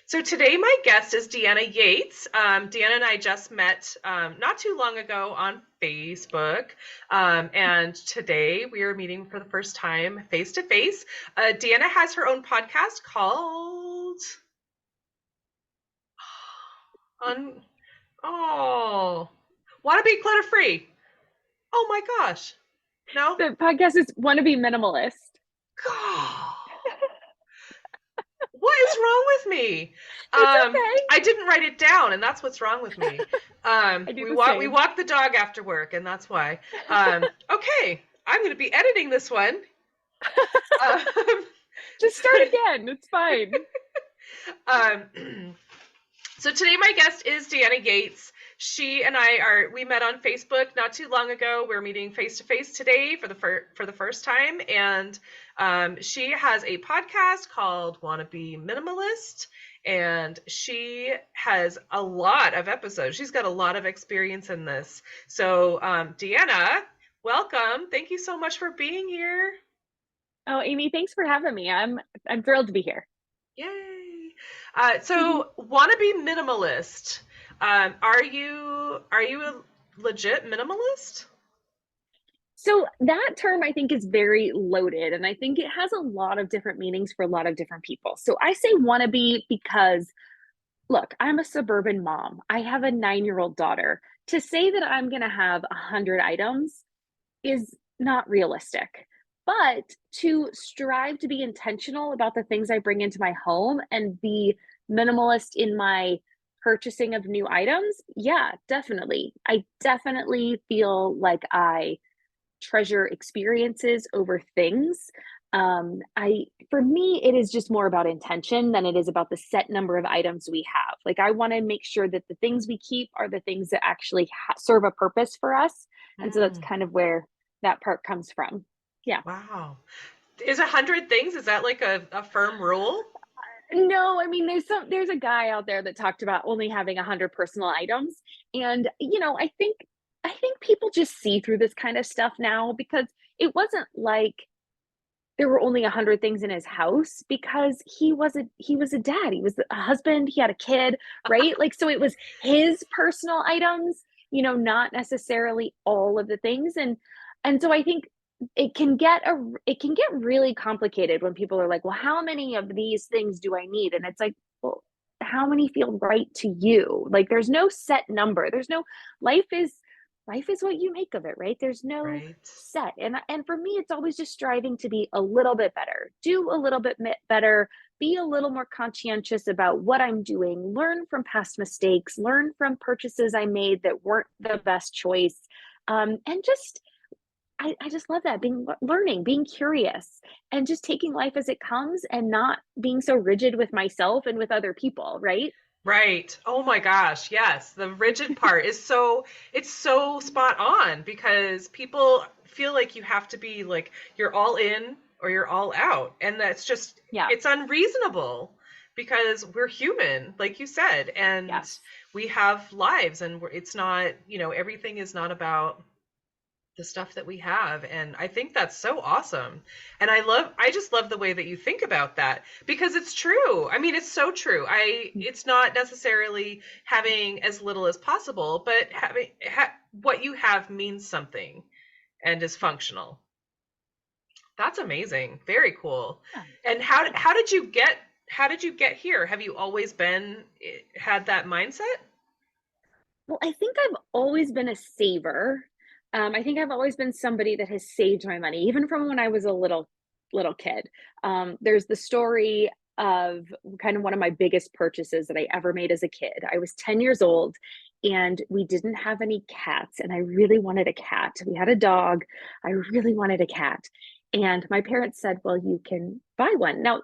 So today my guest is Deanna Yates. Deanna and I just met not too long ago on Facebook, and today we are meeting for the first time face to face. Deanna has her own podcast called on oh Wannabe Clutter Free. Oh my gosh, no, The podcast is Wannabe Minimalist. God. What is wrong with me? It's okay. I didn't write it down, and that's what's wrong with me. I do We the walk we same. walk the dog after work, and that's why. Okay, I'm going to be editing this one. Um, Just start again. It's fine. um, so today my guest is Deanna Yates. She and we met on Facebook not too long ago. We're meeting face to face today for the first time, and she has a podcast called Wannabe Minimalist, and she has a lot of episodes. She's got a lot of experience in this. So, Deanna, welcome. Thank you so much for being here. Oh, Amy, thanks for having me. I'm thrilled to be here. Yay! So, Wannabe Minimalist. Are you a legit minimalist? So that term I think is very loaded, and I think it has a lot of different meanings for a lot of different people. So I say wannabe because look, I'm a suburban mom. I have a 9-year-old daughter. To say that I'm going to have 100 items is not realistic. But to strive to be intentional about the things I bring into my home and be minimalist in my purchasing of new items, yeah, definitely. I definitely feel like I treasure experiences over things. I For me, it is just more about intention than it is about the set number of items we have. Like I want to make sure that the things we keep are the things that actually serve a purpose for us, and so that's Mm, kind of where that part comes from. Yeah. wow. Is 100 things? Is that like a firm rule? No, I mean there's a guy out there that talked about only having 100 personal items, and I think people just see through this kind of stuff now because it wasn't like there were only 100 things in his house because he was a dad, he was a husband, he had a kid, right? Like so it was his personal items, not necessarily all of the things. And so I think it can get really complicated when people are like, well, how many of these things do I need? And it's like, well, how many feel right to you? Like there's no set number, there's no life is life is what you make of it, right? There's no Right. set. And for me it's always just striving to be a little bit better, do a little bit better, be a little more conscientious about what I'm doing, learn from past mistakes, learn from purchases I made that weren't the best choice. And just I just love that, being learning, being curious, and just taking life as it comes and not being so rigid with myself and with other people, right? Right. Oh my gosh. Yes. The rigid part is it's so spot on because people feel like you have to be like you're all in or you're all out. And that's just Yeah. it's unreasonable because we're human, like you said, and Yes. we have lives and it's not, everything is not about the stuff that we have, and I think that's so awesome. And I just love the way that you think about that because it's true. I mean, it's so true. It's not necessarily having as little as possible, but what you have means something and is functional. That's amazing. Very cool. Yeah. And how did you get here? Have you always been had that mindset? Well, I think I've always been a saver. I think I've always been somebody that has saved my money, even from when I was a little kid. There's the story of kind of one of my biggest purchases that I ever made as a kid. I was 10 years old and we didn't have any cats, and I really wanted a cat. We had a dog. I really wanted a cat. And my parents said, well, you can buy one. Now,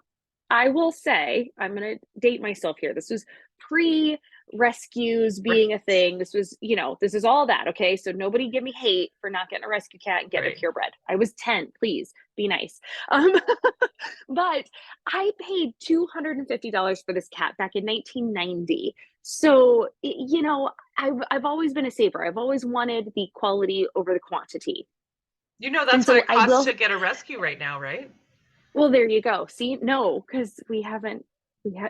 I will say, I'm going to date myself here. This was pre rescues being a Right. thing. This is all that. Okay. So nobody give me hate for not getting a rescue cat and getting a Right. purebred. I was 10. Please be nice. Um, but I paid $250 for this cat back in 1990. So, I've always been a saver. I've always wanted the quality over the quantity. And That's what so it I costs will, to get a rescue right now, right? well, there you go. See, no, because we haven't.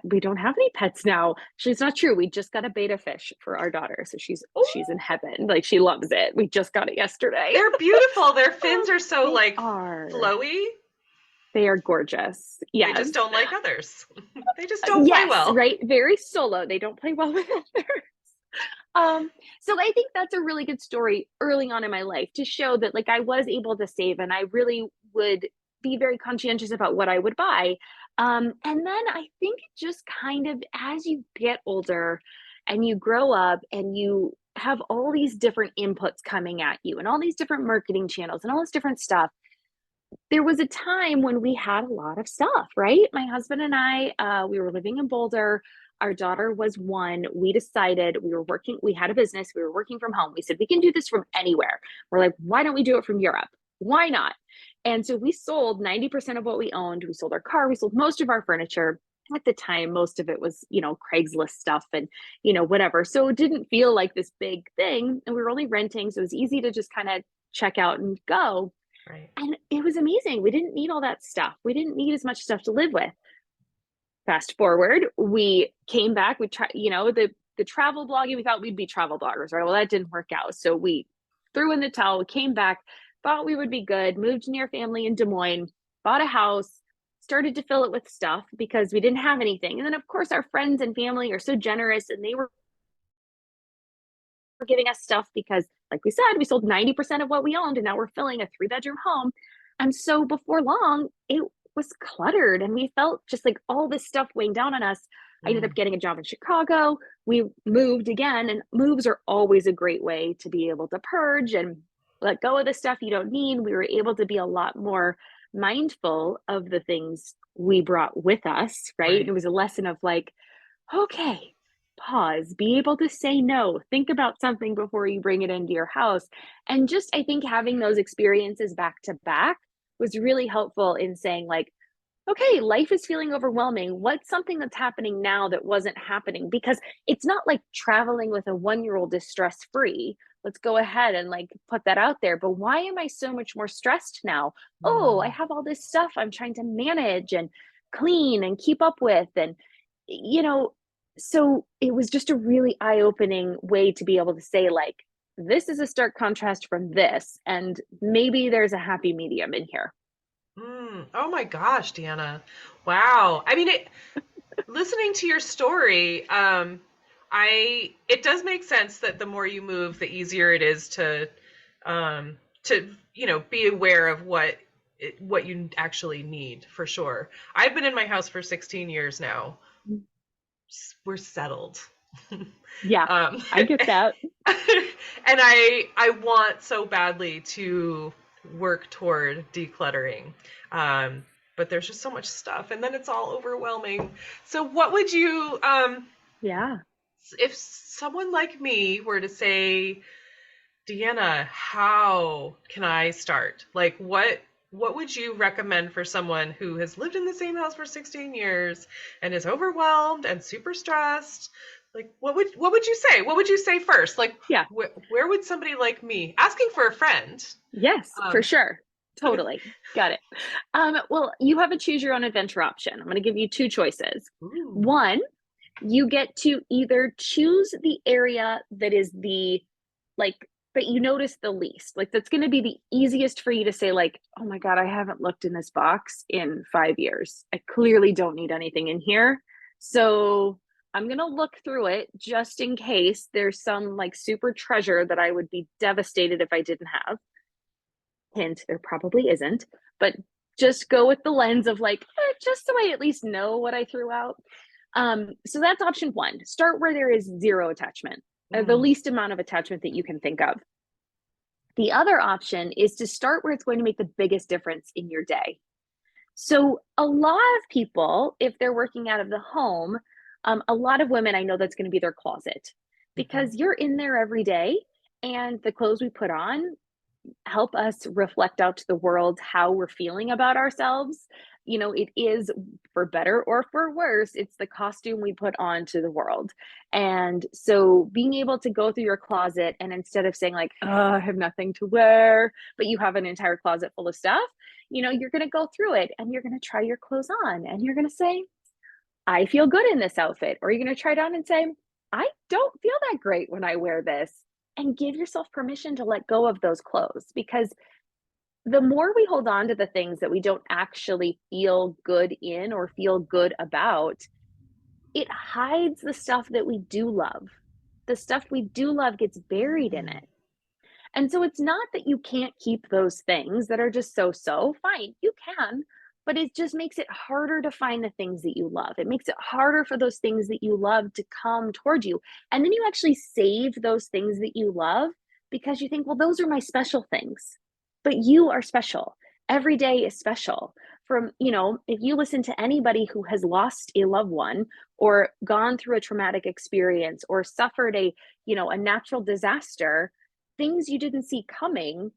we don't have any pets now. She's not true. We just got a betta fish for our daughter, so she's in Oh, heaven. Like she loves it. We just got it yesterday. they're beautiful. Their fins are so They like are. flowy. They are gorgeous. They Yes. just don't like others. They just don't play Yes, well. right. Very solo. They don't play well with others. So I think that's a really good story early on in my life to show that like I was able to save and I really would be very conscientious about what I would buy. And then I think it just kind of as you get older and you grow up and you have all these different inputs coming at you and all these different marketing channels and all this different stuff. There was a time when we had a lot of stuff, right? My husband and I, we were living in Boulder. Our daughter was one. We decided we had a business, we were working from home. We said, we can do this from anywhere. We're like, why don't we do it from Europe? Why not? And so we sold 90% of what we owned. We sold our car, we sold most of our furniture. At the time, most of it was, Craigslist stuff and, whatever. So it didn't feel like this big thing. And we were only renting. So it was easy to just kind of check out and go. Right. And it was amazing. We didn't need all that stuff. We didn't need as much stuff to live with. Fast forward, we came back, we tried, the travel blogging, we thought we'd be travel bloggers, right? Well, that didn't work out. So we threw in the towel, came back, thought we would be good, moved near family in Des Moines, bought a house, started to fill it with stuff because we didn't have anything. And then of course our friends and family are so generous and they were giving us stuff because, like we said, we sold 90% of what we owned and now we're filling a 3-bedroom home. And so before long, it was cluttered and we felt just like all this stuff weighing down on us. I ended up getting a job in Chicago. We moved again, and moves are always a great way to be able to purge and let go of the stuff you don't need. We were able to be a lot more mindful of the things we brought with us, right? It was a lesson of like, okay, pause, be able to say no, think about something before you bring it into your house. And just, I think having those experiences back to back was really helpful in saying, like, okay, life is feeling overwhelming. What's something that's happening now that wasn't happening? Because it's not like traveling with a 1-year-old is stress free. Let's go ahead and like put that out there. But why am I so much more stressed now? Oh, I have all this stuff I'm trying to manage and clean and keep up with. And, you know, so it was just a really eye-opening way to be able to say, like, this is a stark contrast from this, and maybe there's a happy medium in here. Oh my gosh, Deanna. Wow. I mean, listening to your story, it does make sense that the more you move, the easier it is to be aware of what you actually need, for sure. I've been in my house for 16 years now. We're settled. Yeah, I get that. And I want so badly to work toward decluttering. But there's just so much stuff and then it's all overwhelming. So what would you, Yeah. if someone like me were to say, Deanna, how can I start? Like what would you recommend for someone who has lived in the same house for 16 years and is overwhelmed and super stressed? Like, what would you say? What would you say first? Like, Yeah. where would somebody like me, asking for a friend? Yes, for sure. Totally. Got it. Well, you have a choose your own adventure option. I'm going to give you 2 choices. Ooh. One, you get to either choose the area that is that you notice the least. Like, that's going to be the easiest for you to say, like, oh my God, I haven't looked in this box in 5 years. I clearly don't need anything in here. So I'm going to look through it just in case there's some like super treasure that I would be devastated if I didn't have. Hint, there probably isn't, but just go with the lens of like, just so I at least know what I threw out. So that's option 1. Start where there is 0 attachment, the least amount of attachment that you can think of. The other option is to start where it's going to make the biggest difference in your day. So a lot of people, if they're working out of the home, a lot of women, I know that's going to be their closet because you're in there every day and the clothes we put on help us reflect out to the world how we're feeling about ourselves. It is, for better or for worse, it's the costume we put on to the world. And so being able to go through your closet and instead of saying like, oh, I have nothing to wear, but you have an entire closet full of stuff, you're going to go through it and you're going to try your clothes on and you're going to say, I feel good in this outfit? Or are you going to try it on and say, I don't feel that great when I wear this? And give yourself permission to let go of those clothes, because the more we hold on to the things that we don't actually feel good in or feel good about, it hides the stuff that we do love. The stuff we do love gets buried in it. And so it's not that you can't keep those things that are just so, fine, you can, but it just makes it harder to find the things that you love. It makes it harder for those things that you love to come toward you. And then you actually save those things that you love because you think, well, those are my special things. But you are special. Every day is special. From, if you listen to anybody who has lost a loved one or gone through a traumatic experience or suffered a natural disaster, things you didn't see coming,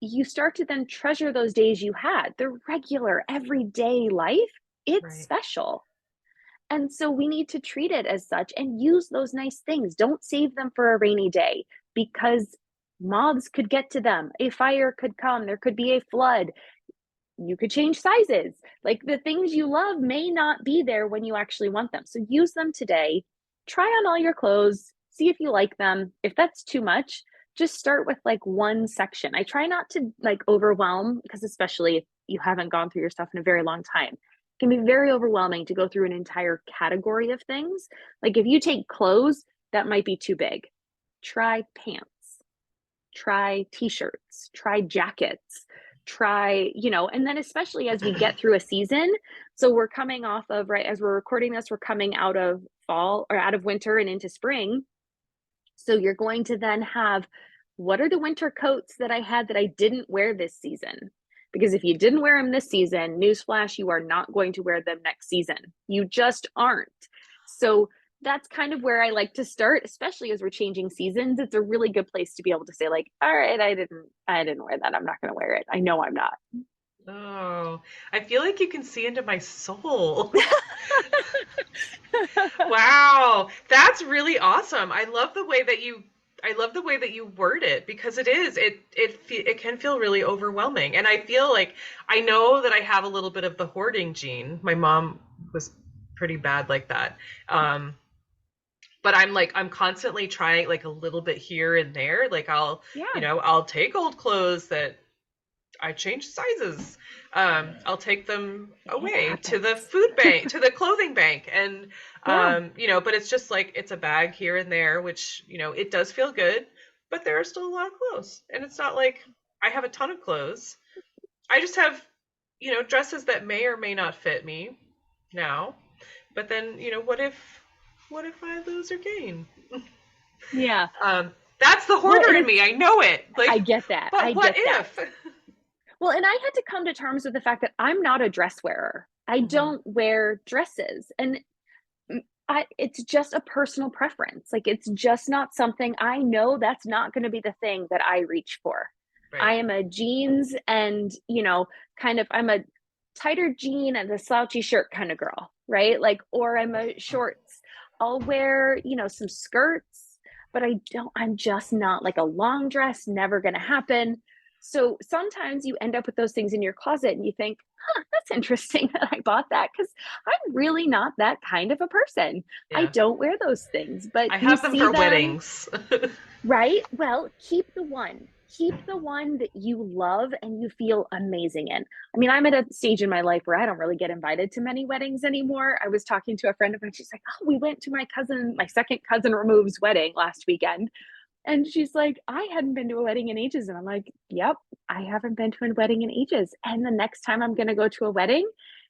you start to then treasure those days you had. The regular, everyday life, it's special. And so we need to treat it as such and use those nice things. Don't save them for a rainy day, because moths could get to them. A fire could come. There could be a flood. You could change sizes. Like, the things you love may not be there when you actually want them. So use them today. Try on all your clothes. See if you like them. If that's too much, just start with like one section. I try not to like overwhelm, because especially if you haven't gone through your stuff in a very long time, it can be very overwhelming to go through an entire category of things. Like, if you take clothes, that might be too big. Try pants, try t-shirts, try jackets, try, and then especially as we get through a season. So we're coming off of, right, as we're recording this, we're coming out of fall or out of winter and into spring. So you're going to then have, what are the winter coats that I had that I didn't wear this season? Because if you didn't wear them this season, newsflash, you are not going to wear them next season. You just aren't. So that's kind of where I like to start, especially as we're changing seasons. It's a really good place to be able to say, like, all right, I didn't wear that. I'm not going to wear it. I know I'm not. Oh, I feel like you can see into my soul. Wow, that's really awesome. I love the way that you word it, because it can feel really overwhelming. And I feel like I know that I have a little bit of the hoarding gene. My mom was pretty bad like that. But I'm constantly trying, like, a little bit here and there. Like, I'll take old clothes that I change sizes. I'll take them away to the food bank, to the clothing bank. And, but it's just like, it's a bag here and there, which, it does feel good, but there are still a lot of clothes. And it's not like I have a ton of clothes. I just have, dresses that may or may not fit me now. But then, what if I lose or gain? Yeah. That's the hoarder in me. I know it. Like, I get that. But what if? Well, and I had to come to terms with the fact that I'm not a dress wearer. I don't wear dresses. And it's just a personal preference. Like, it's just not something, I know that's not going to be the thing that I reach for. Right. I am a jeans and, I'm a tighter jean and a slouchy shirt kind of girl, right? Like, or I'm a shorts. I'll wear, some skirts, but I'm just not like a long dress, never going to happen. So sometimes you end up with those things in your closet and you think, that's interesting that I bought that, because I'm really not that kind of a person. Yeah. I don't wear those things, but I have them for weddings. Right? Well, keep the one that you love and you feel amazing in. I mean, I'm at a stage in my life where I don't really get invited to many weddings anymore. I was talking to a friend of mine. She's like, oh, we went to my second cousin remove's wedding last weekend. And she's like, I hadn't been to a wedding in ages. And I'm like, yep, I haven't been to a wedding in ages. And the next time I'm going to go to a wedding,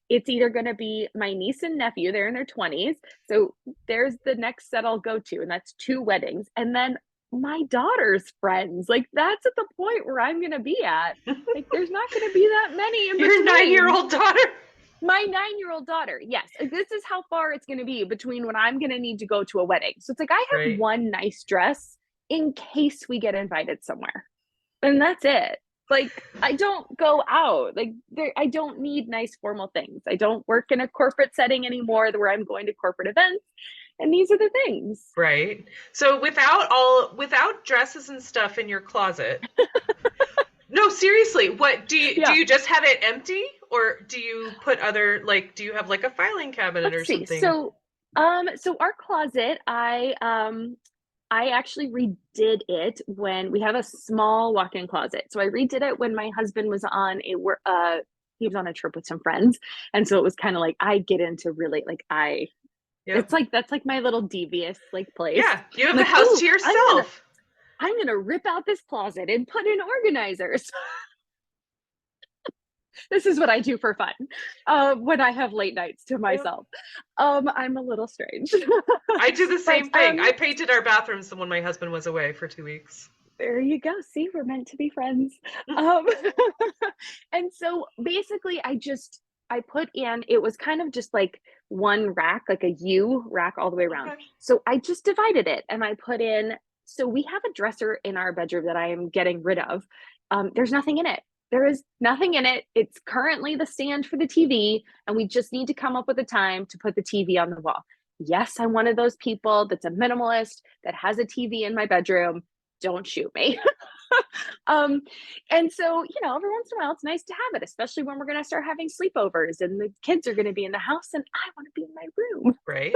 it's either going to be my niece and nephew, they're in their 20s. So there's the next set I'll go to, and that's 2 weddings. And then my daughter's friends. Like, that's at the point where I'm going to be at. Like, there's not going to be that many in between. Your 9-year-old daughter? My 9-year-old daughter, yes. This is how far it's going to be between when I'm going to need to go to a wedding. So it's like, I have one nice dress in case we get invited somewhere. And that's it. Like, I don't go out. Like, I don't need nice formal things. I don't work in a corporate setting anymore where I'm going to corporate events. And these are the things. Right. So without dresses and stuff in your closet, No, seriously, what do Yeah. you just have it empty, or do you put other, like, do you have like a filing cabinet or Let's see. something? So our closet, I actually redid it when we have a small walk-in closet. So I redid it when my husband was on he was on a trip with some friends. And so it was kind of like I get into really like Yep. it's like that's like my little devious like place. Yeah, you I'm have the like, house oh, to I'm gonna yourself. I'm gonna rip out this closet and put in organizers. This is what I do for fun when I have late nights to Yep. myself. I'm a little strange. I do the But same thing. I painted our bathrooms when my husband was away for 2 weeks. there you go. See, we're meant to be friends. Um, and so basically, I put in, it was kind of just like one rack, like a U rack all the way around. Okay. So I just divided it and I put in, so we have a dresser in our bedroom that I am getting rid of. There's nothing in it. There is nothing in it. It's currently the stand for the TV, and we just need to come up with a time to put the TV on the wall. Yes, I'm one of those people that's a minimalist that has a TV in my bedroom. Don't shoot me. um, and so, every once in a while, it's nice to have it, especially when we're going to start having sleepovers and the kids are going to be in the house and I want to be in my room. Right.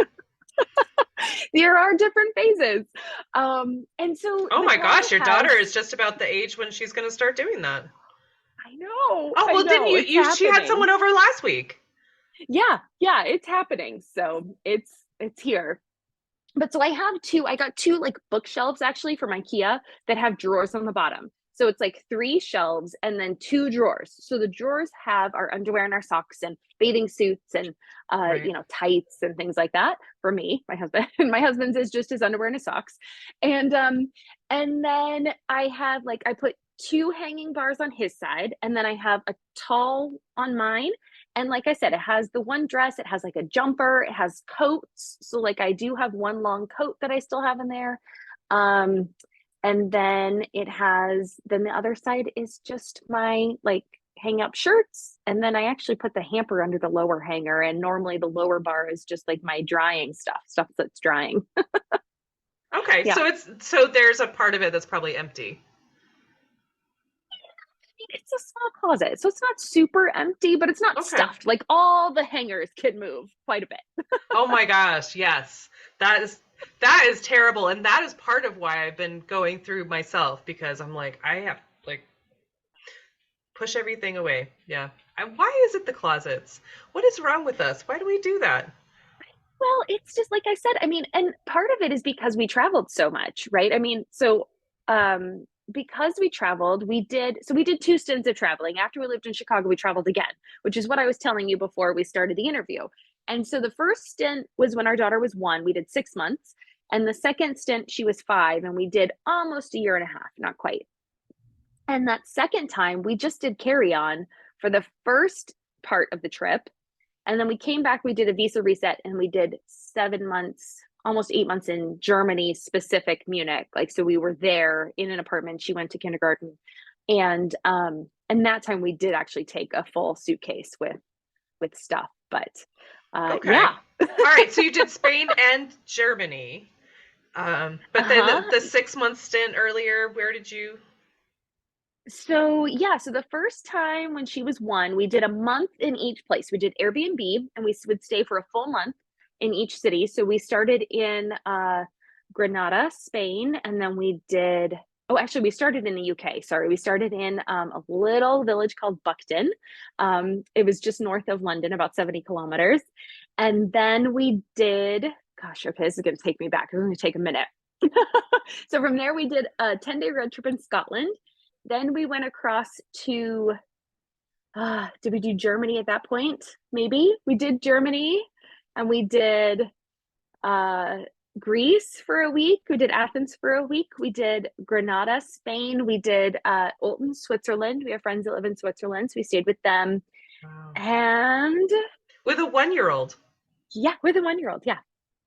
There are different phases. And so Oh the my gosh, closet your has, daughter is just about the age when she's going to start doing that. Oh, I well, didn't know, you, it's she had happening. someone over last week. Yeah, it's happening. So it's here. But so I got two like bookshelves actually from IKEA that have drawers on the bottom. So it's like three shelves and then two drawers. So the drawers have our underwear and our socks and bathing suits and Right. tights and things like that for me, my husband. And my husband's is just his underwear and his socks. And then I put two hanging bars on his side, and then I have a tall on mine. And like I said, it has the one dress, it has like a jumper, it has coats. So like I do have one long coat that I still have in there. Um, and then then the other side is just my like hang up shirts. And then I actually put the hamper under the lower hanger. And normally the lower bar is just like my drying stuff that's drying. Okay, Yeah. so there's a part of it that's probably empty. It's a small closet, so it's not super empty, but it's not Okay. stuffed. Like all the hangers can move quite a bit. Oh my gosh, yes. That is terrible, and that is part of why I've been going through myself, because I'm like, I have like push everything away. Yeah. Why is it the closets? What is wrong with us? Why do we do that? Well, it's just like I said, I mean, and part of it is because we traveled so much, right? I mean, because we traveled, we did two stints of traveling. After we lived in Chicago, we traveled again, which is what I was telling you before we started the interview. And so the first stint was when our daughter was 1, we did 6 months. And the second stint, she was 5, and we did almost a year and a half, not quite. And that second time, we just did carry on for the first part of the trip. And then we came back, we did a visa reset, and we did 7 months, almost 8 months in Germany, specific Munich. Like, so we were there in an apartment. She went to kindergarten. And that time we did actually take a full suitcase with stuff. But Okay. yeah. All right, so you did Spain and Germany. But then the 6 month stint earlier, where did you? So yeah, so the first time when she was 1, we did a month in each place. We did Airbnb, and we would stay for a full month in each city. So we started in Granada, Spain, and then we started in the UK. Sorry, we started in a little village called Buckton. It was just north of London, about 70 kilometers. And then we did, gosh, okay, this is going to take me back. It's going to take a minute. So from there, we did a 10-day road trip in Scotland. Then we went across to, did we do Germany at that point? Maybe we did Germany, and we did Greece for a week. We did Athens for a week. We did Granada, Spain. We did 𝗚𝗿liche, Switzerland. We have friends that live in Switzerland, so we stayed with them. Wow. And With a 1-year-old. yeah, with a 1-year-old. Yeah.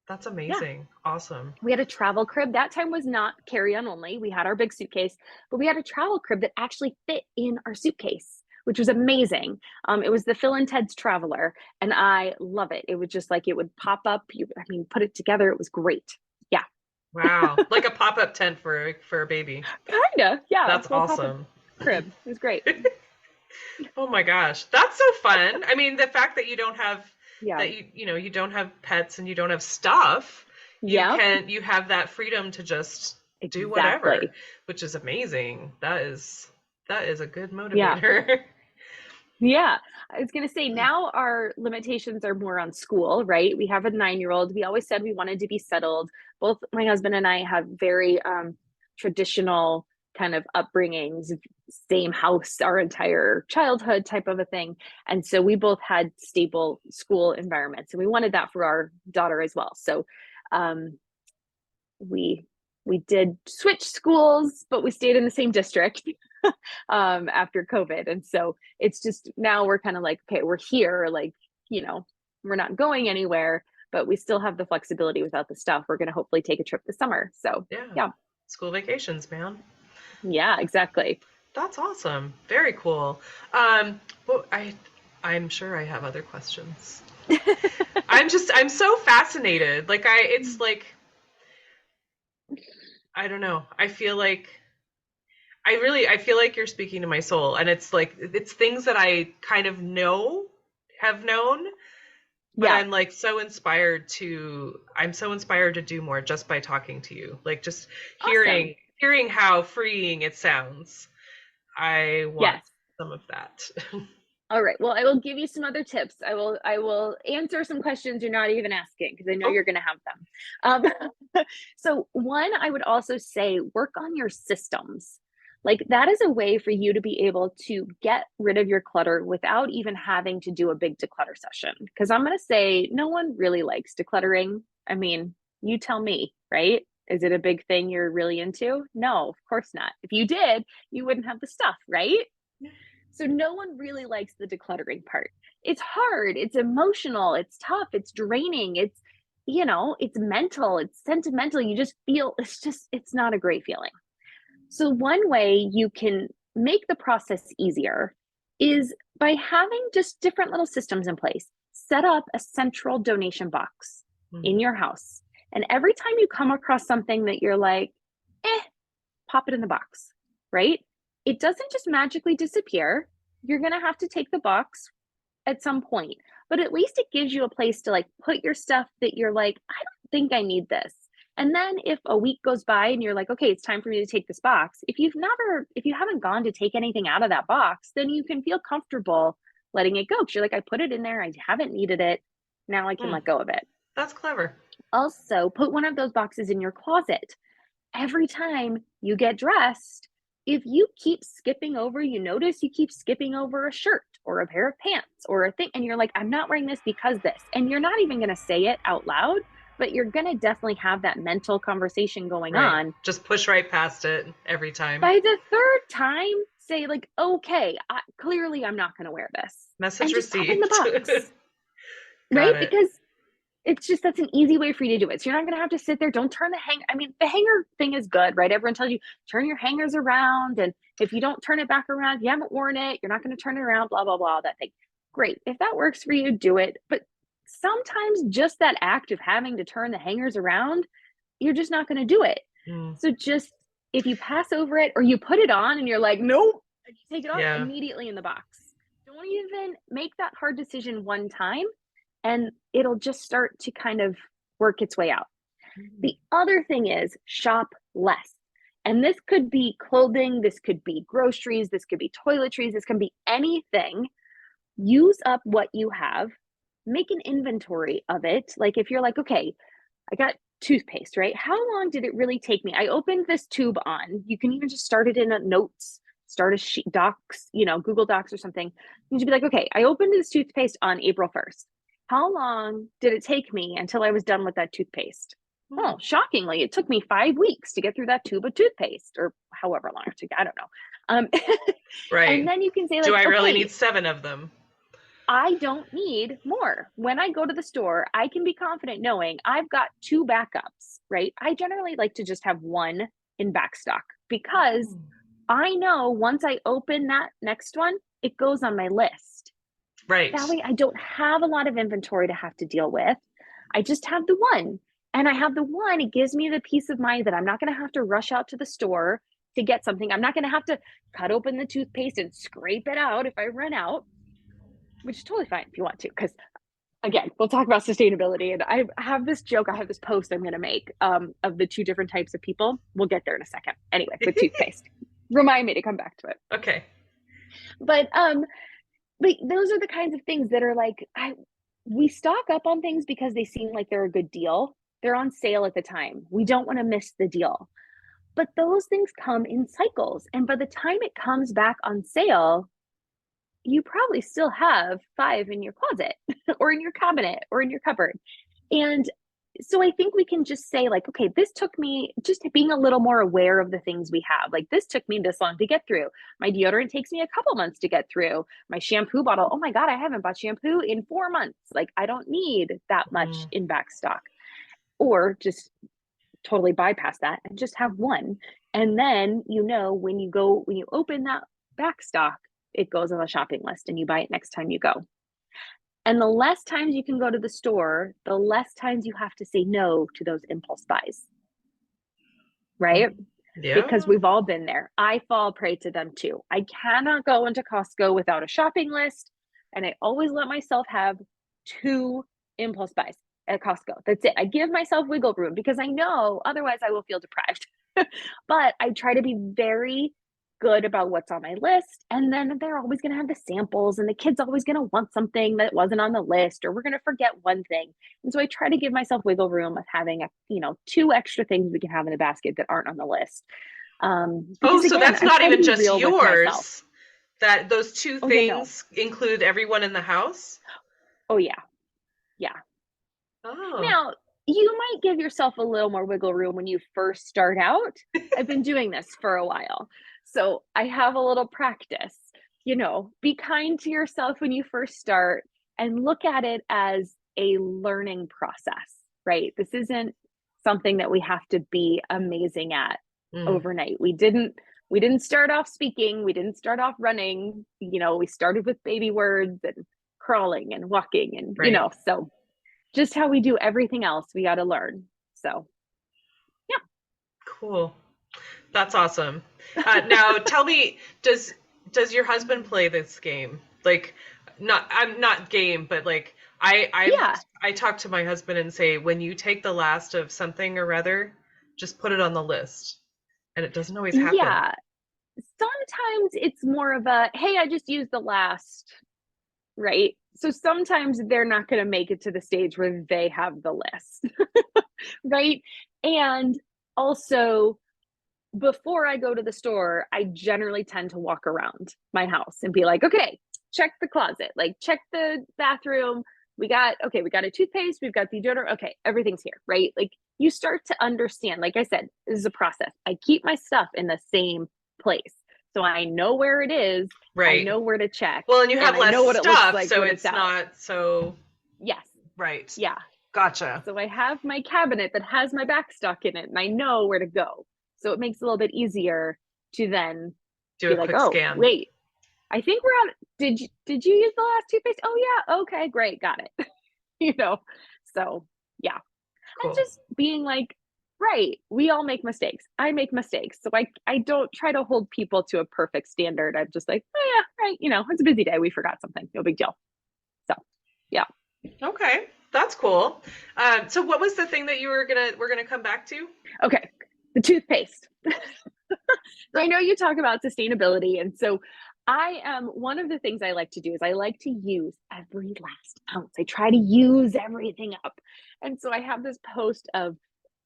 That's Yeah. amazing. Awesome. We had a travel crib. That time was not carry-on only. We had our big suitcase, but we had a travel crib that actually fit in our suitcase, which was amazing. It was the Phil and Ted's Traveler, and I love it. It was just like it would pop up. Put it together. It was great. Yeah. Wow. Like a pop-up tent for a baby. Kinda. Yeah. That's We'll pop it. awesome. crib. It was great. Oh my gosh, that's so fun. I mean, the fact that you don't have Yeah. that you don't have pets and you don't have stuff, Yep. you have that freedom to just do whatever, Exactly. which is amazing. That is a good Yeah. motivator. Yeah. I was going to say now our limitations are more on school, right? We have a 9-year-old. We always said we wanted to be settled. Both my husband and I have very traditional kind of upbringings, same house our entire childhood type of a thing. And so we both had stable school environments and we wanted that for our daughter as well. So um, we we did switch schools, but we stayed in the same district after COVID. And so it's just now we're kind of like, okay, we're here, like, you know, we're not going anywhere, but we still have the flexibility without the stuff. We're going to hopefully take a trip this summer. So, Yeah. yeah. School vacations, man. Yeah, exactly. That's awesome. Very cool. Well, I'm sure I have other questions. I'm so fascinated. Like it's like, I don't know. I feel like you're speaking to my soul, and it's like, it's things that I kind of have known, but Yeah. I'm so inspired to do more just by talking to you. Like just Awesome. hearing how freeing it sounds. I want Yes. some of that. All right. Well, I will give you some other tips. I will answer some questions you're not even asking because I know Oh, you're going to have them. So one, I would also say work on your systems. Like that is a way for you to be able to get rid of your clutter without even having to do a big declutter session. Because I'm going to say no one really likes decluttering. I mean, you tell me, right? Is it a big thing you're really into? No, of course not. If you did, you wouldn't have the stuff, right? So no one really likes the decluttering part. It's hard, it's emotional, it's tough, it's draining, it's mental, it's sentimental. You just feel it's not a great feeling. So one way you can make the process easier is by having just different little systems in place. Set up a central donation box mhm. in your house. And every time you come across something that you're like, eh, pop it in the box, right? It doesn't just magically disappear. You're going to have to take the box at some point, but at least it gives you a place to like put your stuff that you're like, I don't think I need this. And then if a week goes by and you're like, okay, it's time for me to take this box. If you haven't gone to take anything out of that box, then you can feel comfortable letting it go. Cause you're like, I put it in there. I haven't needed it. Now I can Hmm, let go of it. that's clever. Also, put one of those boxes in your closet. Every time you get dressed, if you notice you keep skipping over a shirt or a pair of pants or a thing, and you're like, I'm not wearing this because this, and you're not even going to say it out loud, but you're going to definitely have that mental conversation going Right. on. Just push right past it every time. By the third time, say, like, okay, clearly I'm not going to wear this, Message and just pop it in the received. box, right? Got it. Because that's an easy way for you to do it. So you're not going to have to sit there. Don't turn the I mean, the hanger thing is good, right? Everyone tells you turn your hangers around. And if you don't turn it back around, you haven't worn it, you're not going to turn it around, blah, blah, blah, that thing. Great. If that works for you, do it. But sometimes just that act of having to turn the hangers around, you're just not going to do it. Mm, So just if you pass over it or you put it on and you're like, nope, and you take it off yeah. immediately in the box. Don't even make that hard decision one time and it'll just start to kind of work its way out. Mm, The other thing is shop less. And this could be clothing, this could be groceries, this could be toiletries, this can be anything. Use up what you have, make an inventory of it. Like if you're like, okay, I got toothpaste, right? How long did it really take me? I opened this tube on. You can even just start it in a notes, start a sheet docs, Google Docs or something. You should be like, okay, I opened this toothpaste on April 1st. How long did it take me until I was done with that toothpaste? mm. Oh, shockingly, it took me 5 weeks to get through that tube of toothpaste or however long it took. I don't know. Um, and Right. then you can say Do like, I really okay, need 7 of them? I don't need more. When I go to the store, I can be confident knowing I've got 2 backups, right? I generally like to just have one in backstock because Oh, I know once I open that next one, it goes on my list. right. That way I don't have a lot of inventory to have to deal with. I just have the one. And I have the one, it gives me the peace of mind that I'm not going to have to rush out to the store to get something. I'm not going to have to cut open the toothpaste and scrape it out if I run out, which is totally fine if you want to, because again, we'll talk about sustainability. And I have this joke, I have this post I'm going to make of the two different types of people. We'll get there in a second. Anyway, with toothpaste. Remind me to come back to it. Okay. But those are the kinds of things that are like, we stock up on things because they seem like they're a good deal. They're on sale at the time. We don't want to miss the deal. But those things come in cycles. And by the time it comes back on sale, you probably still have 5 in your closet or in your cabinet or in your cupboard. And so I think we can just say like, okay, this took me just being a little more aware of the things we have. Like this took me this long to get through. My deodorant takes me a couple months to get through. My shampoo bottle, oh my God, I haven't bought shampoo in 4 months. Like I don't need that much in back stock. Or just totally bypass that and just have one. And then, when you open that back stock, it goes on the shopping list and you buy it next time you go. And the less times you can go to the store, the less times you have to say no to those impulse buys. Right? Yeah. Because we've all been there. I fall prey to them too. I cannot go into Costco without a shopping list. And I always let myself have 2 impulse buys at Costco. That's it. I give myself wiggle room because I know otherwise I will feel deprived. But I try to be very good about what's on my list. And then they're always going to have the samples and the kid's always going to want something that wasn't on the list, or we're going to forget one thing. And so I try to give myself wiggle room of having 2 extra things we can have in a basket that aren't on the list. So that's not even just yours. That those 2 things include everyone in the house? Oh, yeah. Yeah. Oh. Now, you might give yourself a little more wiggle room when you first start out. I've been doing this for a while, so I have a little practice. Be kind to yourself when you first start and look at it as a learning process, right? This isn't something that we have to be amazing at overnight. We didn't start off speaking. We didn't start off running. We started with baby words and crawling and walking and, so just how we do everything else, we got to learn. So, yeah. Cool. That's awesome. Now tell me, does your husband play this game? Like, I'm not game, but like I talk to my husband and say, when you take the last of something or other, just put it on the list. And it doesn't always happen. Yeah. Sometimes it's more of a, hey, I just used the last, right? So sometimes they're not going to make it to the stage where they have the list, right? And also, before I go to the store, I generally tend to walk around my house and be like, okay, check the closet, like check the bathroom. We got a toothpaste, we've got the deodorant. Okay, everything's here, right? Like you start to understand, like I said, this is a process. I keep my stuff in the same place. So I know where it is. Right. I know where to check. Well, and you have less stuff, like so it's not so. Yes. Right. Yeah. Gotcha. So I have my cabinet that has my back stock in it, and I know where to go. So it makes it a little bit easier to then do a quick scan. Wait, I think we're on. Did you use the last toothpaste? Oh yeah. Okay, great, got it. So yeah. Cool. And just being like, right, we all make mistakes. I make mistakes. So I don't try to hold people to a perfect standard. I'm just like, oh yeah, right, it's a busy day. We forgot something. No big deal. So, yeah. Okay, that's cool. So what was the thing that we're gonna come back to? Okay, the toothpaste. So I know you talk about sustainability, and so one of the things I like to do is I like to use every last ounce. I try to use everything up. And so I have this post of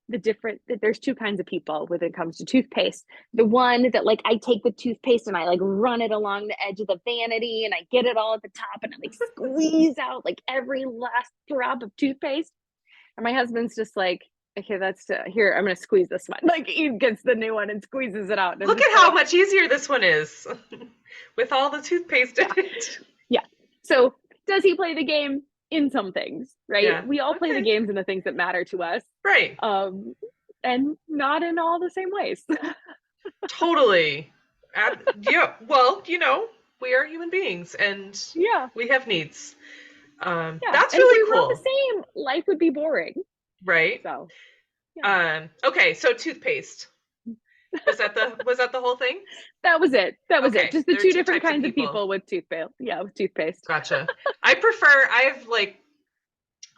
there's 2 kinds of people when it comes to toothpaste. The one that like I take the toothpaste and I like run it along the edge of the vanity and I get it all at the top and I like squeeze out like every last drop of toothpaste. And my husband's just like, okay, here, I'm going to squeeze this one. Like he gets the new one and squeezes it out. Look at how much easier this one is with all the toothpaste in it. Yeah. So does he play the game? In some things, right? Yeah. We all play the games and the things that matter to us. Right. And not in all the same ways. Totally. Yeah. Well, we are human beings and we have needs. That's really cool. If we were the same, life would be boring. Right. So, okay. So toothpaste. Was that the whole thing? That was it. That was it. Okay, Just the there are two two different types of kinds of people. people with toothpaste. Yeah, with toothpaste. Gotcha.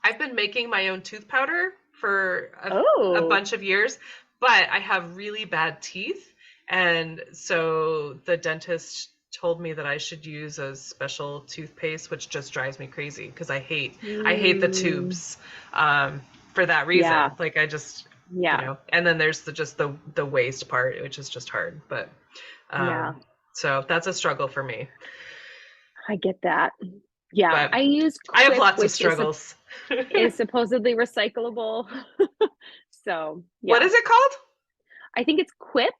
I've been making my own tooth powder for a Oh, bunch of years, but I have really bad teeth. And so the dentist told me that I should use a special toothpaste, which just drives me crazy because I hate the mm, tubes for that yeah, reason. Like I just, yeah, and then there's the waste part, which is just hard. But yeah. so that's a struggle for me. I get that. Yeah, But I use I have Quip, lots of which struggles. is supposedly recyclable. So What yeah, is it called? I think it's Quip.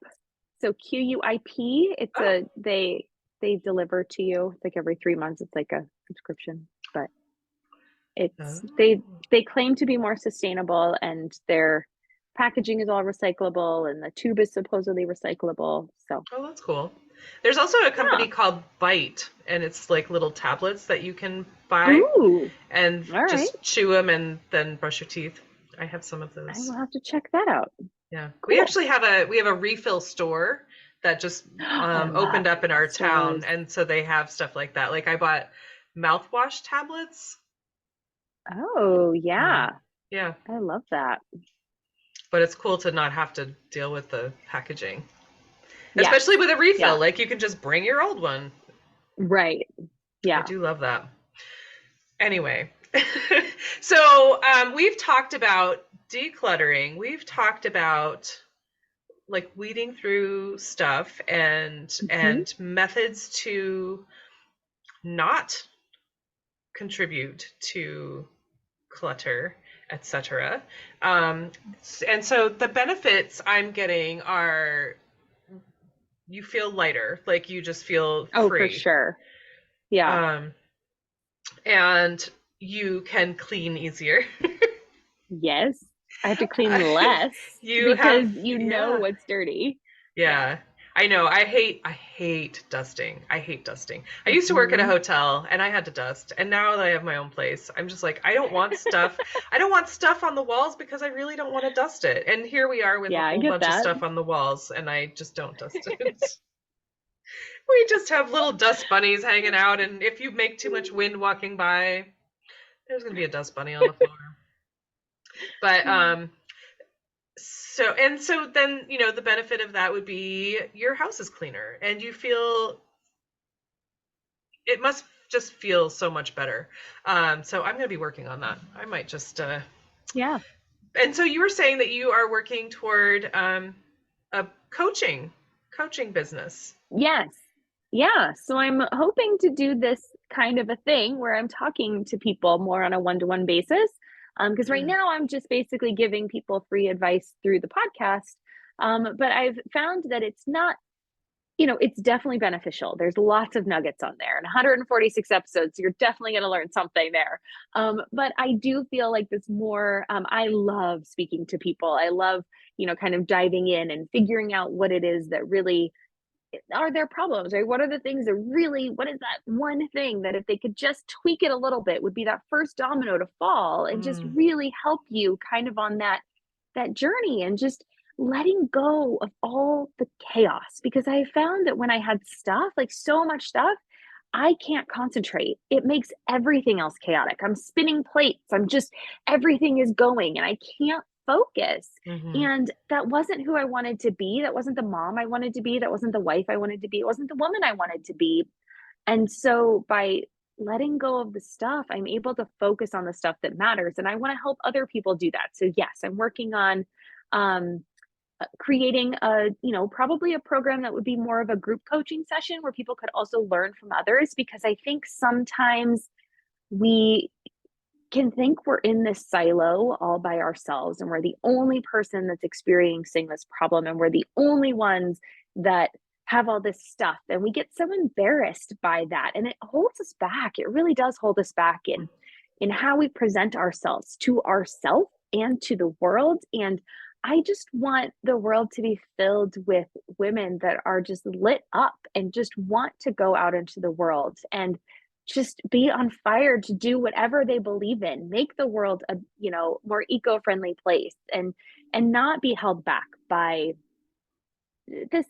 So QUIP. It's Oh. a they deliver to you. It's like every 3 months. It's like a subscription, but it's Oh. they claim to be more sustainable, and their packaging is all recyclable, and the tube is supposedly recyclable. So Oh, that's cool. There's also a company yeah. called Bite, and it's like little tablets that you can buy Ooh, and all right. just chew them and then brush your teeth. I have some of I those. will have to check that out. Yeah. We Cool. actually have a refill store that just I opened love up in our town, stores. and so they have stuff like that. Like I bought mouthwash tablets. Oh, Mm, yeah. yeah, I love that. but it's cool to not have to deal with the packaging, especially Yes. with a refill. Yeah. Like you can just bring your old one. Right. I Yeah. do love that. Anyway, so we've talked about decluttering. We've talked about like weeding through stuff and Hmm. methods to not contribute to clutter, etc. Um, and so the benefits I'm getting are you feel lighter, like you just feel Oh, for free, sure. Yeah. um, and you can clean easier. Yes. I have to clean less You because have, you know yeah, what's dirty. Yeah. yeah. I know. I hate dusting. I hate dusting. I used to work at a Hmm. hotel and I had to dust. And now that I have my own place, I'm just like, I don't want stuff. I don't want stuff on the walls because I really don't want to dust it. And here we are with a Yeah, I whole get bunch of that. stuff on the walls and I just don't dust it. We just have little dust bunnies hanging out, and if you make too much wind walking by, there's going to be a dust bunny on the floor. But so then, the benefit of that would be your house is cleaner and you feel it must just feel so much better. So I'm going to be working on that. I might just Yeah. and so you were saying that you are working toward a coaching business. Yes. Yeah. So I'm hoping to do this kind of a thing where I'm talking to people more on a one-to-one basis. Because right Mm. now I'm just basically giving people free advice through the podcast. But I've found that it's not, it's definitely beneficial. There's lots of nuggets on there and 146 episodes. So you're definitely going to learn something there. But I do feel like this more, I love speaking to people. I love, kind of diving in and figuring out what it is that really are their problems, right? What are the things that really, what is that one thing that if they could just tweak it a little bit would be that first domino to fall and just Mm. really help you kind of on that journey and just letting go of all the chaos, because I found that when I had stuff, like so much stuff, I can't concentrate. It makes everything else chaotic. I'm spinning plates. I'm just, everything is going and I can't focus. Hmm. And that wasn't who I wanted to be. That wasn't the mom I wanted to be. That wasn't the wife I wanted to be. It wasn't the woman I wanted to be. And so by letting go of the stuff, I'm able to focus on the stuff that matters. And I want to help other people do that. So, yes, I'm working on um, creating probably a program that would be more of a group coaching session where people could also learn from others, because I think sometimes we can think we're in this silo all by ourselves and we're the only person that's experiencing this problem and we're the only ones that have all this stuff, and we get so embarrassed by that and it holds us back. It really does hold us back in how we present ourselves to ourselves and to the world. And I just want the world to be filled with women that are just lit up and just want to go out into the world and just be on fire to do whatever they believe in, make the world a more eco-friendly place, and not be held back by this,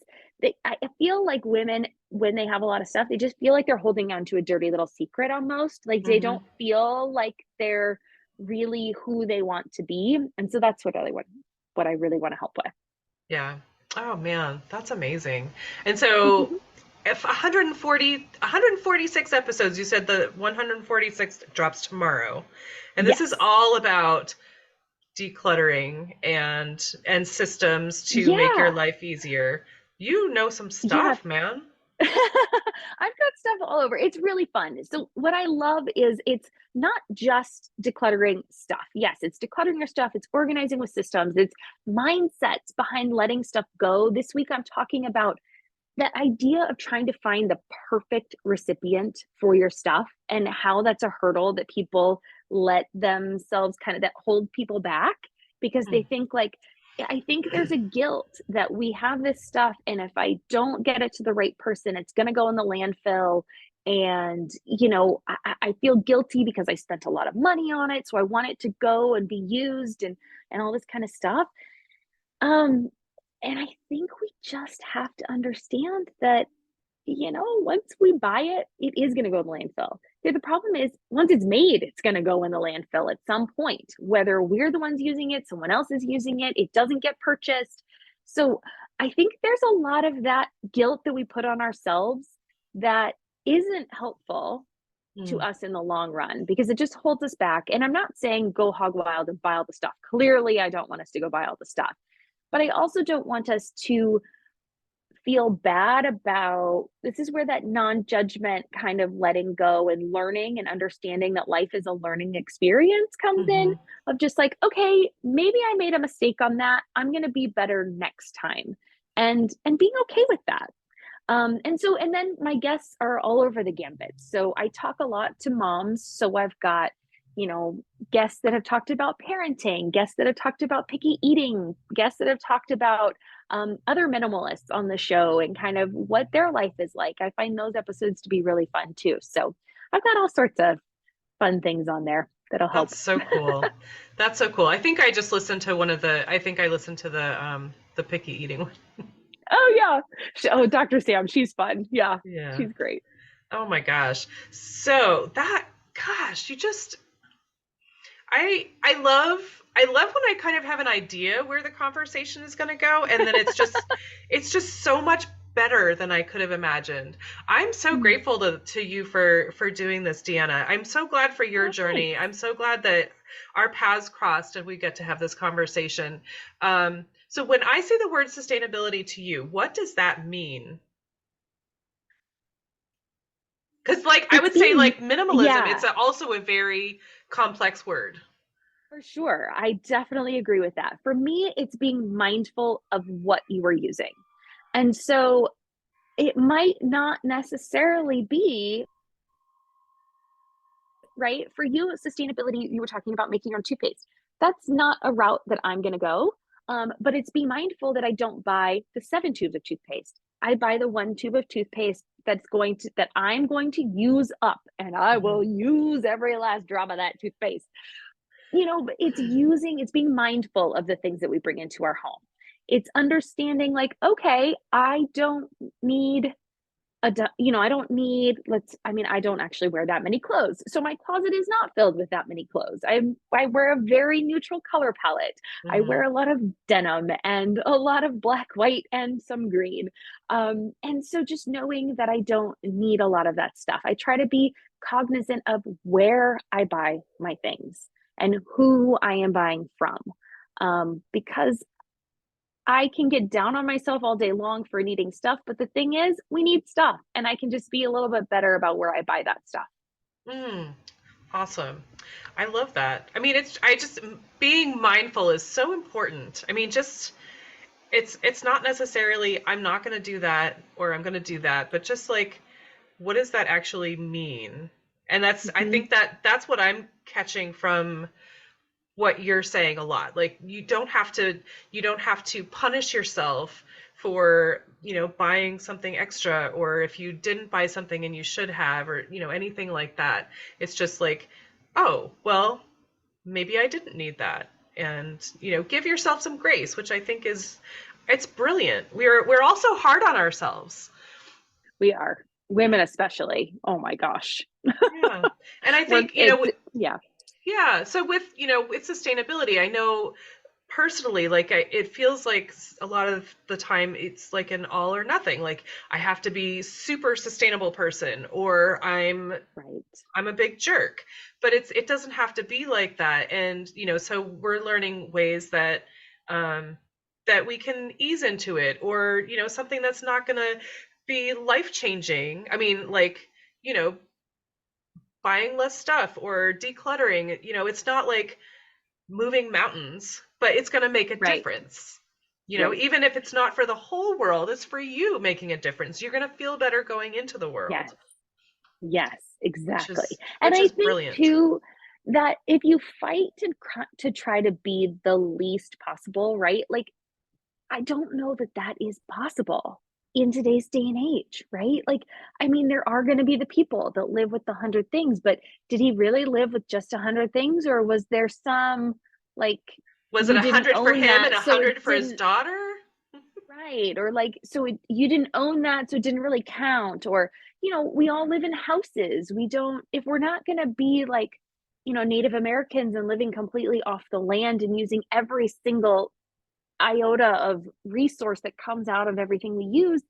I feel like women, when they have a lot of stuff, they just feel like they're holding on to a dirty little secret almost. Like they Hmm. don't feel like they're really who they want to be. And so that's what I really want to help with. Yeah. Oh man, that's amazing. And so if 146 episodes, you said the 146th drops tomorrow. And this is Yes. all about decluttering and systems to make your Yeah. life easier. You know some Yeah. stuff, man. I've got stuff all over. It's really fun. So what I love is it's not just decluttering stuff. Yes, it's decluttering your stuff, it's organizing with systems, it's mindsets behind letting stuff go. This week I'm talking about that idea of trying to find the perfect recipient for your stuff and how that's a hurdle that people let themselves kind of that hold people back because they think like, I think there's a guilt that we have this stuff, and if I don't get it to the right person, it's going to go in the landfill. And, I feel guilty because I spent a lot of money on it. So I want it to go and be used and all this kind of stuff. Um, and I think we just have to understand that, once we buy it, it is going to go in the landfill. The problem is, once it's made, it's going to go in the landfill at some point, whether we're the ones using it, someone else is using it, it doesn't get purchased. So I think there's a lot of that guilt that we put on ourselves that isn't helpful to Mm. us in the long run because it just holds us back. And I'm not saying go hog wild and buy all the stuff. Clearly, I don't want us to go buy all the stuff. But I also don't want us to feel bad about this is where that non-judgment kind of letting go and learning and understanding that life is a learning experience comes in Hmm. of just like, okay, maybe I made a mistake on that. I'm going to be better next time. And being okay with that. And then my guests are all over the gambit. So I talk a lot to moms. So I've got, you know, guests that have talked about parenting, guests that have talked about picky eating, guests that have talked about other minimalists on the show and kind of what their life is like. I find those episodes to be really fun too. So I've got all sorts of fun things on there that'll help. That's so cool. That's so cool. I think I just listened to I think I listened to the picky eating one. Oh yeah. Oh, Dr. Sam, she's fun. Yeah, Yeah. she's great. Oh my gosh. So that, gosh, you just, I love when I kind of have an idea where the conversation is going to go, and then it's just so much better than I could have imagined. I'm so Mm. grateful to you for doing this, Deanna. I'm so glad for your Oh, thanks. journey. I'm so glad that our paths crossed and we get to have this conversation. So when I say the word sustainability to you, what does that mean? Because like I It's would say being, like minimalism, yeah, it's also a very complex word. for sure. I definitely agree with that. For me, it's being mindful of what you are using. And so it might not necessarily be right for you. Sustainability, you were talking about making your own toothpaste. That's not a route that I'm going to go. But it's be mindful that I don't buy the 7 tubes of toothpaste. I buy the 1 tube of toothpaste that I'm going to use up, and I will Mhm. use every last drop of that toothpaste. But it's being mindful of the things that we bring into our home. It's understanding like, okay, I don't need I don't need, I don't actually wear that many clothes. So my closet is not filled with that many clothes. I wear a very neutral color palette. I wear Mhm. a lot of denim and a lot of black, white, and some green. And so just knowing that I don't need a lot of that stuff. I try to be cognizant of where I buy my things and who I am buying from. Because I can get down on myself all day long for needing stuff, but the thing is, we need stuff, and I can just be a little bit better about where I buy that stuff. Mm. Awesome. I love that. I mean, I just, being mindful is so important. I mean, just, it's not necessarily, I'm not going to do that or I'm going to do that, but just like, what does that actually mean? And I Mhm. think that's what I'm catching from what you're saying a lot. Like you don't have to punish yourself for, buying something extra, or if you didn't buy something and you should have, or, anything like that. It's just like, oh, well, maybe I didn't need that. And, give yourself some grace, which I think is It's brilliant. We're also hard on ourselves. We are. Women especially. Oh my gosh. Yeah. And I think, Yeah. yeah. So with sustainability, I know personally, like it feels like a lot of the time it's like an all or nothing. Like I have to be super sustainable person or Right. I'm a big jerk. But it doesn't have to be like that. And so we're learning ways um that we can ease into it, or something that's not going to be life changing. I mean, like, you know, buying less stuff or decluttering, it's not like moving mountains, but it's going to make a Right. difference. Right. Even if it's not for the whole world, it's for you making a difference. You're going to feel better going into the Yes. world, Yes, exactly. And which I is think brilliant. too that if you fight to try to be the least possible, right? Like I don't know that that is possible in today's day and age, right? Like, I mean, there are going to be the people that live with the 100 things, but did he really live with just 100 things, or was there some like Was it you didn't 100 for own him and that, so it 100 for his didn't, daughter? right? Or like, so you didn't own that, so it didn't really count? Or, we all live in houses. We don't, if we're not going to be like, Native Americans and living completely off the land and using every single iota of resource that comes out of everything we use,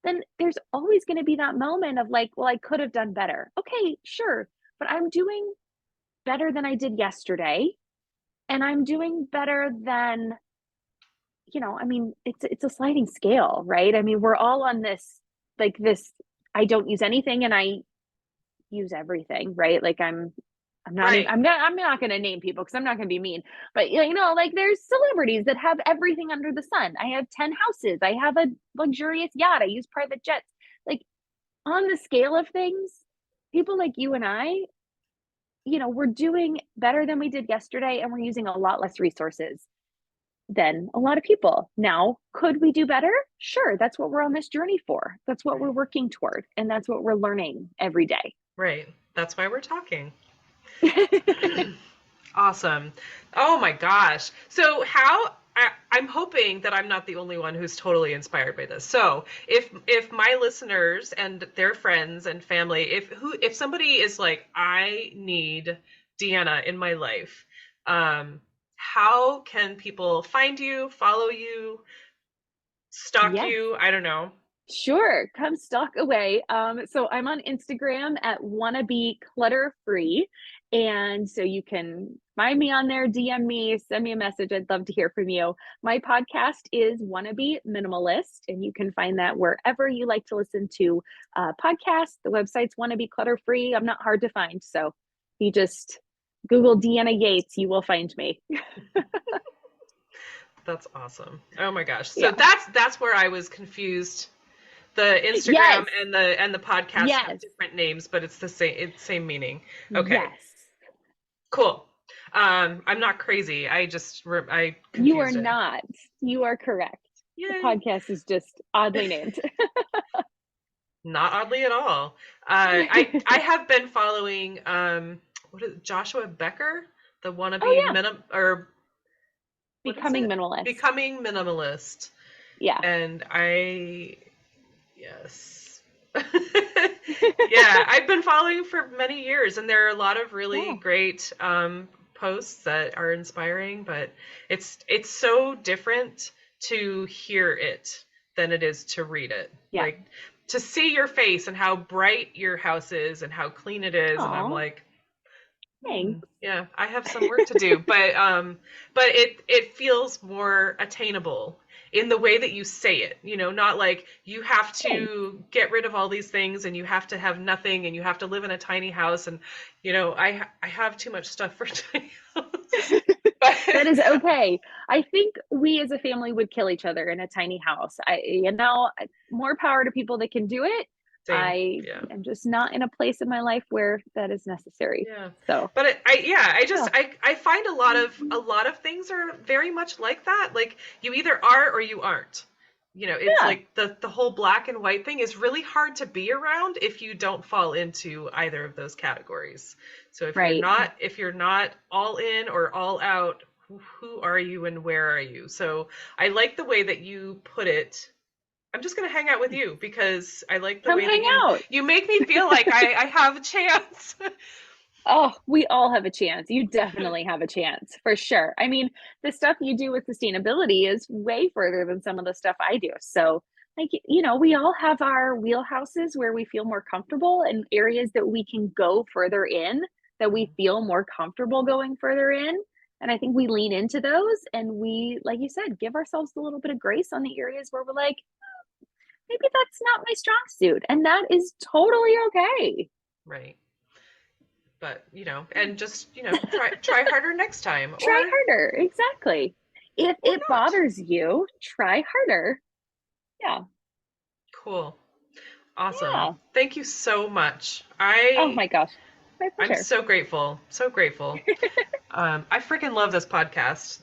then there's always going to be that moment of like, well, I could have done better. Okay, sure. But I'm doing better than I did yesterday. And I'm doing better than, I mean, it's a sliding scale, right? I mean, we're all on this, like this, I don't use anything and I use everything, right? Like I'm not even, Right. I'm not going to name people because I'm not going to be mean, but like there's celebrities that have everything under the sun. I have 10 houses. I have a luxurious yacht. I use private jets. Like on the scale of things, people like you and I, we're doing better than we did yesterday and we're using a lot less resources than a lot of people. Now, could we do better? Sure. That's what we're on this journey for. That's what we're Right. working toward. And that's what we're learning every day. Right. That's why we're talking. Awesome. Oh my gosh. So I'm hoping that I'm not the only one who's totally inspired by this. So if my listeners and their friends and family, if somebody is like, I need Deanna in my life, how can people find you, follow you, stalk Yes. you? I don't know. Sure, come stalk away. So I'm on Instagram at Wannabe Clutter Free, and so you can find me on there, DM me, send me a message. I'd love to hear from you. My podcast is Wannabe Minimalist, and you can find that wherever you like to listen to podcasts. The website's Wannabe Clutter Free. I'm not hard to find, so you just Google Deanna Yates, you will find me. That's awesome. Oh my gosh. So Yeah. that's where I was confused. The Instagram Yes. and the podcast have Yes. different names, but it's the same meaning. Okay, Yes. cool. I'm not crazy. I You are confused it. not. You are correct. The Yay. podcast is just oddly named. Not oddly at all. I have been following what is it, Joshua Becker, the wannabe Oh yeah, or what is becoming it? minimalist. Becoming Minimalist. Yeah. And yes. Yeah, I've been following for many years, and there are a lot of really Yeah. great posts that are inspiring, but it's so different to hear it than it is to read it. Yeah. Like to see your face and how bright your house is and how clean it is, and I'm Oh, like, thanks. yeah, I have some work to do, but it feels more attainable in the way that you say it. Not like you have Thanks. to get rid of all these things and you have to have nothing and you have to live in a tiny house and I have too much stuff for a tiny house. That is okay. I think we as a family would kill each other in a tiny house. More power to people that can do it. Same, I yeah. am just not in a place in my life where that is necessary. Yeah. So, But yeah. I find a lot of things are very much like that. Like you either are or you aren't. It's Yeah. like the whole black and white thing is really hard to be around if you don't fall into either of those categories. So if Right. you're not all in or all out, who are you and where are you? So I like the way that you put it. I'm just going to hang out with you because I like the Come way that hang out. you make me feel like I have a chance. Oh, we all have a chance. You definitely have a chance for sure. I mean, the stuff you do with sustainability is way further than some of the stuff I do. So, like, we all have our wheelhouses where we feel more comfortable and areas that we can go further in, that we feel more comfortable going further in. And I think we lean into those and we, like you said, give ourselves a little bit of grace on the areas where we're like, maybe that's not my strong suit. And that is totally okay. Right. But, and just, try harder next time. Try harder. Exactly. If Or it not. bothers you, try harder. Yeah. Cool. Awesome. Yeah. Thank you so much. Oh my gosh. My I'm pleasure. so grateful. So grateful. I freaking love this podcast.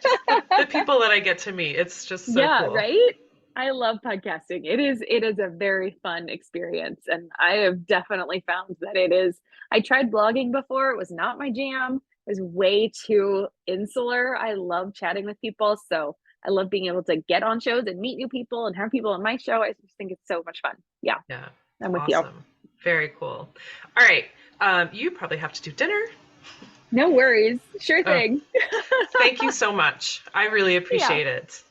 Just the people that I get to meet. It's just so Yeah, cool. right? I love podcasting. It is a very fun experience and I have definitely found that it is. I tried blogging before, it was not my jam. It was way too insular. I love chatting with people, so I love being able to get on shows and meet new people and have people on my show. I just think it's so much fun. Yeah, Yeah. I'm with you. Awesome. Very cool. All right. You probably have to do dinner. No worries. Sure Oh, thing. thank you so much. I really appreciate it.